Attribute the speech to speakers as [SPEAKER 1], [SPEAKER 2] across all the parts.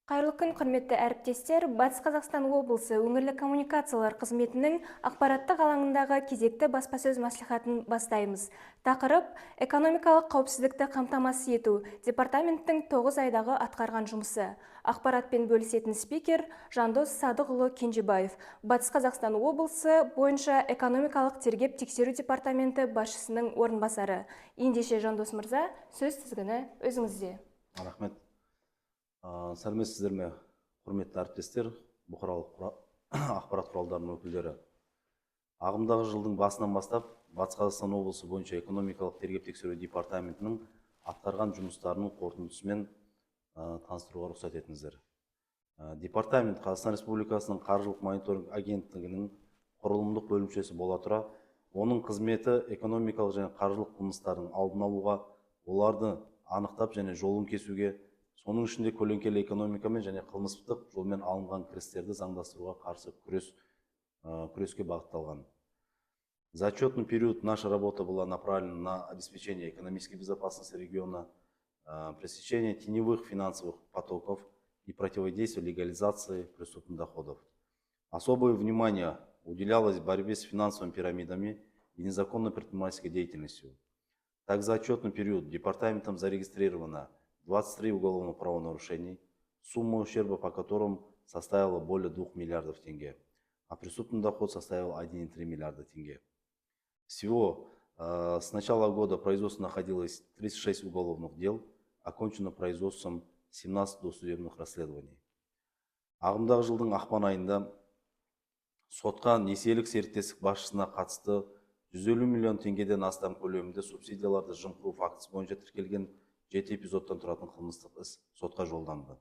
[SPEAKER 1] Қайырлы күн, құрметті әріптестер. Батыс Қазақстан облысы өңірлік коммуникациялар қызметінің ақпараттық алаңындағы кезекті баспасөз мәслихатын бастаймыз. Тақырып экономикалық қауіпсіздікті қамтамасыз ету департаменттің 9 айдағы атқарған жұмысы. Ақпаратпен бөлісетін спикер Жандос Садықұлы Кенжебаев, Батыс Қазақстан облысы бойынша экономикалық тергеп-тексеру департаменті басшысының орынбасары. Ендеше Жандос мырза, сөз тізгіні өзіңізде.
[SPEAKER 2] Рахмет. Сәлеметсіздер ме, құрметті әріптестер, бұқаралық ақпарат құралдарының өкілдері. Ағымдағы жылдың басынан бастап Батыс Қазақстан облысы бойынша экономикалық тергеп-тексеру департаментінің атқарған жұмыстарының қорытындысымен таныстыруға рұқсат етіңіздер. Департамент Қазақстан Республикасының қаржылық мониторинг агенттігінің құрылымдық бөлімшесі бола тұра, оның қызметі экономикалық және қаржылық қылмыстардың алдын алуға, оларды анықтап және жолын кесуге, соның ішінде көлеңкелі экономикамен және қылмыстық жолмен алынған кірістерді заңдастыруға қарсы күреске бағытталған. За отчетный период наша работа была направлена на обеспечение экономической безопасности региона, пресечение теневых финансовых потоков и противодействие легализации преступных доходов. Особое внимание уделялось борьбе с финансовыми пирамидами и незаконной предпринимательской деятельностью. Так, за отчетный период департаментом зарегистрировано 23 уголовных правонарушений, сумма ущерба по которым составила более 2 миллиардов тенге, а преступный доход составил 1,3 миллиарда тенге. Всего с начала года производство находилось 36 уголовных дел, окончено производством 17 досудебных расследований. Ағымдағы жылдың ақпан айында сотқа несиелік серіктестік басшысына қатысты 150 миллион теңгеден астам көлемінде субсидияларды жымқыру фактісі бойынша тіркелген 7 эпизодтан тұратын қылмыстық іс сотқа жолданды.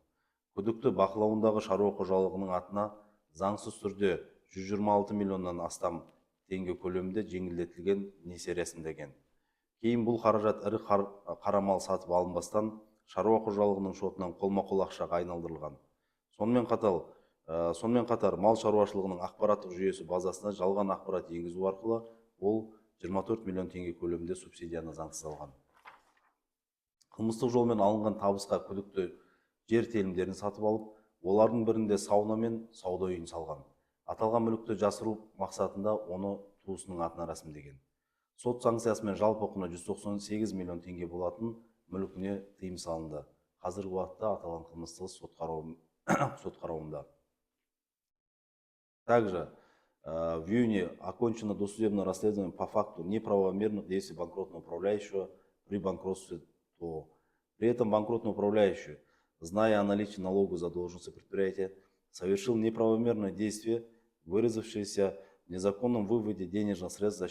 [SPEAKER 2] Күдікті бақылауындағы шаруа қожалығының атына заңсыз түрде 126 миллионнан астам теңге көлемінде жеңілдетілген несие рәсімдеген. Кейін бұл қаражат ірі қара мал сатып алынбастан шаруа қожалығының шотынан қолма-қол ақшаға айналдырылған. Сонымен қатар мал шаруашылығының ақпараттық жүйесі базасына жалған ақпарат енгізу арқылы ол 24 миллион теңге көлемінде субсидияны заңсыз алған. Қылмыстық жолмен алынған табысқа күдікті жер телімдерін сатып алып, олардың бірінде сауна мен сауда үйін салған. Аталған мүлікті жасыру мақсатында оны туысының атына рәсімдеген. Сот санкциясымен жалпы құны 198 миллион теңге болатын мүлкіне тыйым салынды. Қазіргі уақытта аталған қылмыстық сот қарауында. Также в июне окончено досудебное расследование по факту неправомерных действий банкротного управляющего при банкротстве ТО. При этом банкротный управляющий, зная о наличии налоговой задолженности предприятия, совершил неправомерное действие, выразившееся в незаконном выводе денежных средств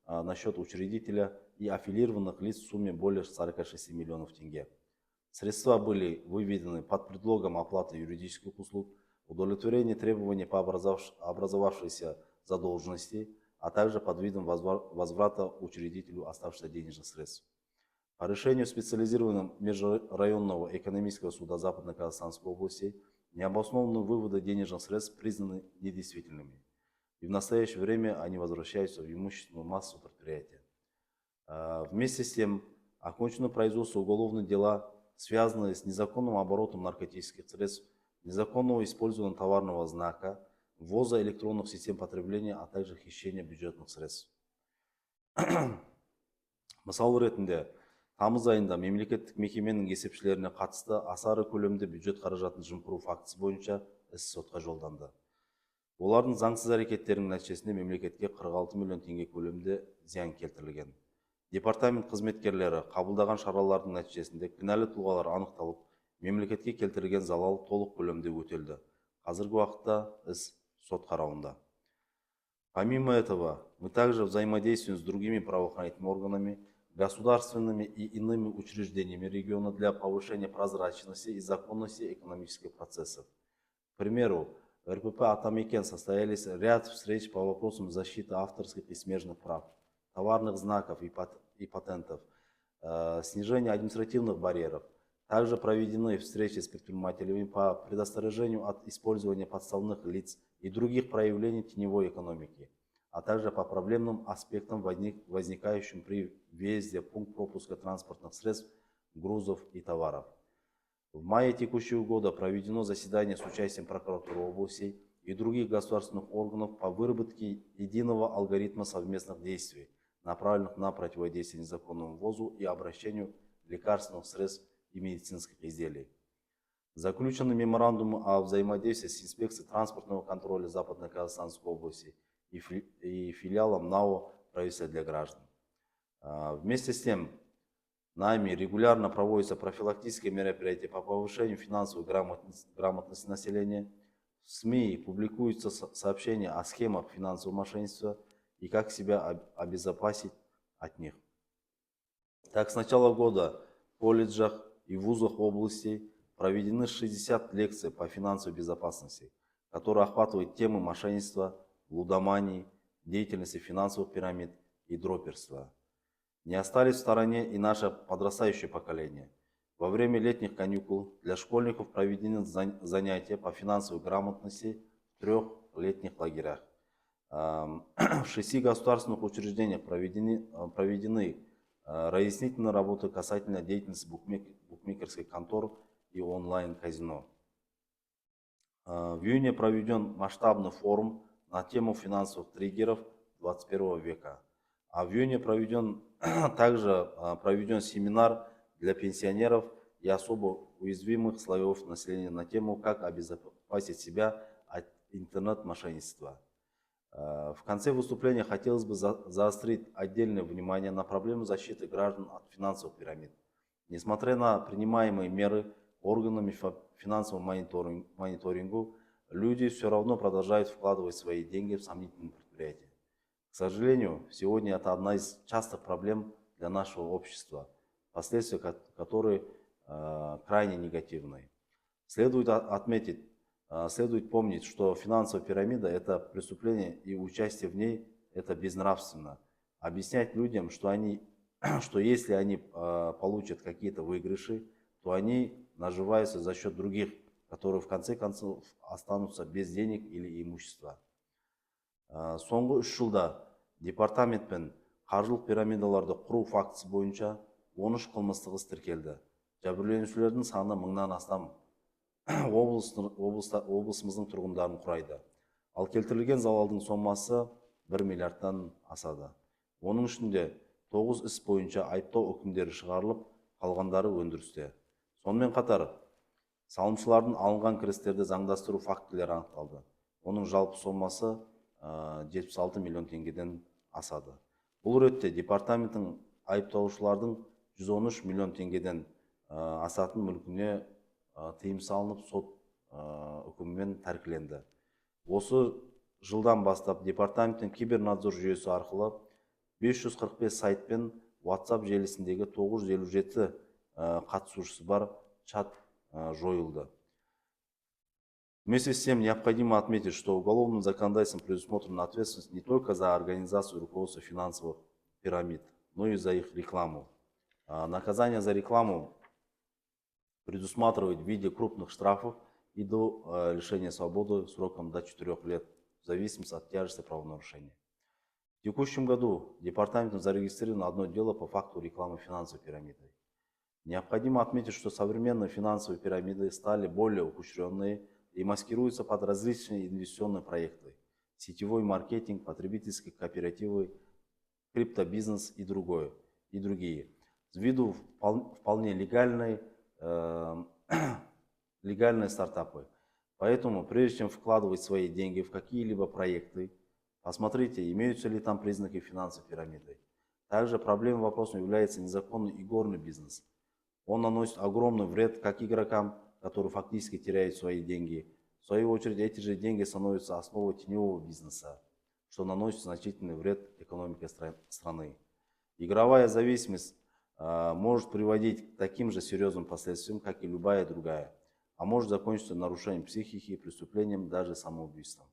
[SPEAKER 2] на счет учредителя и аффилированных лиц в сумме более 46 миллионов тенге. Средства были выведены под предлогом оплаты юридических услуг, удовлетворения требований по образовавшейся задолженности, а также под видом возврата учредителю оставшихся денежных средств. По решению специализированного межрайонного экономического суда Западной Казахстанской области необоснованные выводы денежных средств признаны недействительными, и в настоящее время они возвращаются в имущественную массу предприятия. Вместе с тем, окончено производство уголовных дела, связанные с незаконным оборотом наркотических средств, незаконного использования товарного знака, ввоза электронных систем потребления, а также хищения бюджетных средств. Мысал ретінде, тамыз айында мемлекеттік мекеменің есепшілеріне қатысты аса ірі көлемде бюджет қаражатын жымқыру фактісі бойынша іс сотқа жолданды. Олардың заңсыз әрекеттерінің нәтижесінде мемлекетке 46 миллион теңге көлемінде зиян келтірілген. Департамент қызметкерлері қабылдаған шаралардың нәтижесінде кінәлі тұлғалар анықталып, мемлекетке келтірілген залал толық көлемде өтелді. Қазіргі уақытта іс сот қарауында. Помимо этого, мы также взаимодействуем с другими правоохранительными органами, государственными и иными учреждениями региона для повышения прозрачности и законности экономических процессов. К примеру, в РПП «Атамекен» состоялись ряд встреч по вопросам защиты авторских и смежных прав, товарных знаков и патентов, снижения административных барьеров. Также проведены встречи с предпринимателями по предостережению от использования подставных лиц и других проявлений теневой экономики, а также по проблемным аспектам, возникающим при въезде в пункт пропуска транспортных средств, грузов и товаров. В мае текущего года проведено заседание с участием прокуратуры областей и других государственных органов по выработке единого алгоритма совместных действий, направленных на противодействие незаконному ввозу и обращению лекарственных средств и медицинских изделий. Заключены меморандумы о взаимодействии с инспекцией транспортного контроля Западно-Казахстанской области и филиалом НАО «Правительство для граждан». Вместе с тем, нами регулярно проводятся профилактические мероприятия по повышению финансовой грамотности населения. В СМИ публикуются сообщения о схемах финансового мошенничества и как себя обезопасить от них. Так, с начала года в колледжах и вузах области проведены 60 лекций по финансовой безопасности, которые охватывают темы мошенничества, лудомании, деятельности финансовых пирамид и дроперства. Не остались в стороне и наше подрастающее поколение. Во время летних каникул для школьников проведены занятия по финансовой грамотности в 3 летних лагерях. В 6 государственных учреждениях проведены разъяснительные работы касательно деятельности букмекерских контор и онлайн-казино. В июне проведен масштабный форум на тему финансовых триггеров 21 века. А в июне также проведен семинар для пенсионеров и особо уязвимых слоев населения на тему «Как обезопасить себя от интернет-мошенничества». В конце выступления хотелось бы заострить отдельное внимание на проблему защиты граждан от финансовых пирамид. Несмотря на принимаемые меры органами финансового мониторингу, люди все равно продолжают вкладывать свои деньги в сомнительные предприятия. К сожалению, сегодня это одна из частых проблем для нашего общества, последствия которой крайне негативные. Следует помнить, что финансовая пирамида – это преступление, и участие в ней – это безнравственно. Объяснять людям, что если они получат какие-то выигрыши, то они наживаются за счет других, которые в конце концов останутся без денег или имущества. Соңғы 3 жылда департаментпен қаржылық пирамидаларды құру фактісі бойынша 13 қылмыстық іс тіркелді. Жәбірленушілердің саны 1000-нан астам облысымыздың тұрғындарын құрайды. Ал келтірілген залалдың сомасы 1 миллиардтан асады. Оның ішінде 9 іс бойынша айыптау үкімдері шығарылып, қалғандары өндірісте. Сонымен қатар, салымшылардың алынған кірістерді заңдастыру фактілері анықталды. Оның жалпы сомасы 76 миллион теңгеден асады. Бұл ретте департаменттің айыпталушылардың 113 миллион теңгеден асатын мүлкіне тыйым салынып, сот үкімімен тәркіленді. Осы жылдан бастап департаменттің кибернадзор жүйесі арқылы 545 сайт пен WhatsApp желісіндегі 957 қатысушысы бар чат жойылды. Вместе с тем необходимо отметить, что уголовным законодательством предусмотрена ответственность не только за организацию и руководство финансовых пирамид, но и за их рекламу. Наказание за рекламу предусматривает в виде крупных штрафов и до лишения свободы сроком до 4 лет, в зависимости от тяжести правонарушения. В текущем году департаментом зарегистрировано одно дело по факту рекламы финансовой пирамидой. Необходимо отметить, что современные финансовые пирамиды стали более ухищренные и маскируются под различные инвестиционные проекты, сетевой маркетинг, потребительские кооперативы, криптобизнес и другие. С виду вполне легальные стартапы. Поэтому, прежде чем вкладывать свои деньги в какие-либо проекты, посмотрите, имеются ли там признаки финансовой пирамиды. Также проблемой вопросом является незаконный игорный бизнес. Он наносит огромный вред как игрокам, которые фактически теряют свои деньги. В свою очередь, эти же деньги становятся основой теневого бизнеса, что наносит значительный вред экономике страны. Игровая зависимость может приводить к таким же серьезным последствиям, как и любая другая, а может закончиться нарушением психики, преступлением, даже самоубийством.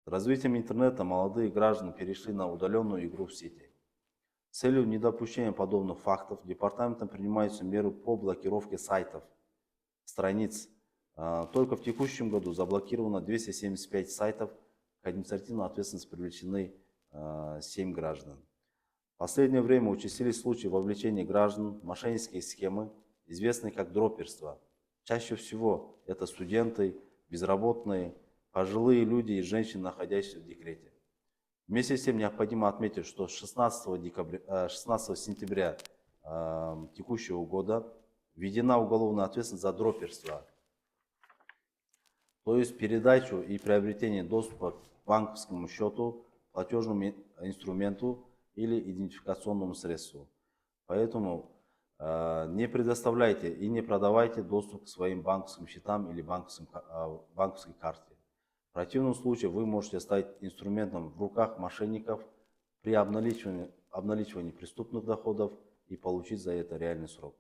[SPEAKER 2] С развитием интернета молодые граждане перешли на удаленную игру в сети. С целью недопущения подобных фактов департаментом принимаются меры по блокировке сайтов, страниц. Только в текущем году заблокировано 275 сайтов, к административной ответственности привлечены 7 граждан. В последнее время участились случаи вовлечения граждан в мошеннические схемы, известные как дроперство, Чаще всего это студенты, безработные, пожилые люди и женщины, находящиеся в декрете. Вместе с тем необходимо отметить, что с 16 сентября текущего года введена уголовная ответственность за дроперство, то есть передачу и приобретение доступа к банковскому счету, платежному инструменту или идентификационному средству. Поэтому не предоставляйте и не продавайте доступ к своим банковским счетам или банковской карте. В противном случае вы можете стать инструментом в руках мошенников при обналичивании преступных доходов и получить за это реальный срок.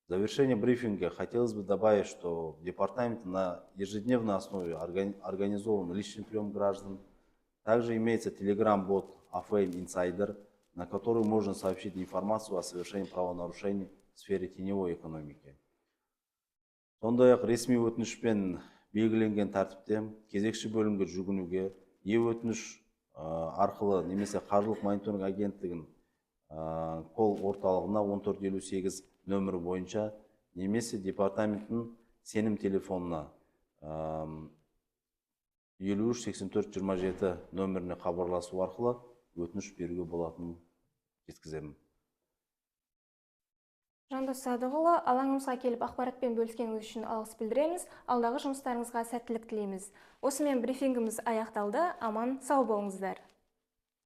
[SPEAKER 2] В завершение брифинга хотелось бы добавить, что в департаменте на ежедневной основе организован личный прием граждан. Также имеется телеграм-бот AFAME Insider, на который можно сообщить информацию о совершении правонарушений в сфере теневой экономики. Сондай-ақ ресми өтінішпен белгіленген тәртіпте кезекші бөлімге жүгінуге, өтініш арқылы немесе қаржылық мониторинг агенттігін кол орталығына 1458 нөмірі бойынша немесе департаменттің сенім телефонына 53-84-27 нөміріне хабарласу арқылы өтініш беруге болатынын жеткіземін.
[SPEAKER 1] Жандос Садығұлы, алаңымызға келіп ақпаратпен бөліскеніңіз үшін алғыс білдіреміз. Алдағы жұмыстарыңызға сәттілік тілейміз. Осымен брифингіміз аяқталды. Аман, сау болыңыздар.